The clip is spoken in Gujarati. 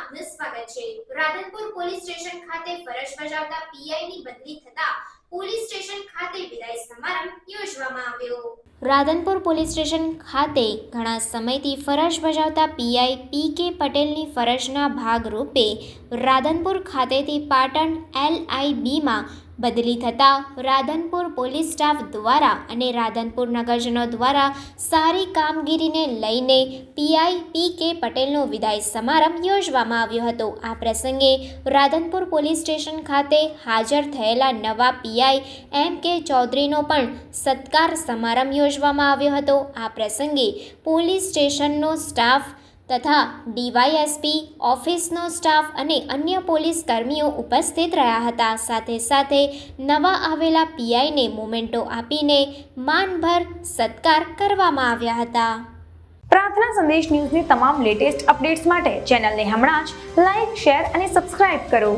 આપનું સ્વાગત છે। રાધનપુર પોલીસ સ્ટેશન ખાતે ફરજ બજાવતા પીઆઈની બદલી થતા પોલીસ સ્ટેશન ખાતે વિદાય સમારંભ યોજવામાં આવ્યો। રાધનપુર પોલીસ સ્ટેશન ખાતે ઘણા સમયથી ફરજ બજાવતા પીઆઈ પી.કે. પટેલની ફરજના ભાગરૂપે રાધનપુર ખાતેથી પાટણ LIBમાં બદલી થતાં રાધનપુર પોલીસ સ્ટાફ દ્વારા અને રાધનપુર નગરજનો દ્વારા સારી કામગીરીને લઈને પીઆઈ પી.કે. પટેલનો વિદાય સમારંભ યોજવામાં આવ્યો હતો। આ પ્રસંગે રાધનપુર પોલીસ સ્ટેશન ખાતે હાજર થયેલા નવા પીઆઈ M.K. ચૌધરીનો પણ સત્કાર સમારંભ યોજવામાં આવ્યો હતો। આ પ્રસંગે પોલીસ સ્ટેશનનો સ્ટાફ તથા ડીવાયએસપી ઓફિસનો સ્ટાફ અને અન્ય પોલીસ કર્મીઓ ઉપસ્થિત રહ્યા હતા। સાથે સાથે નવા આવેલા પીઆઈને મોમેન્ટો આપીને માનભર સત્કાર કરવામાં આવ્યા હતા। પ્રાર્થના સંદેશ ન્યૂઝની તમામ લેટેસ્ટ અપડેટ્સ માટે ચેનલને હમણાં જ લાઇક, શેર અને સબસ્ક્રાઇબ કરો।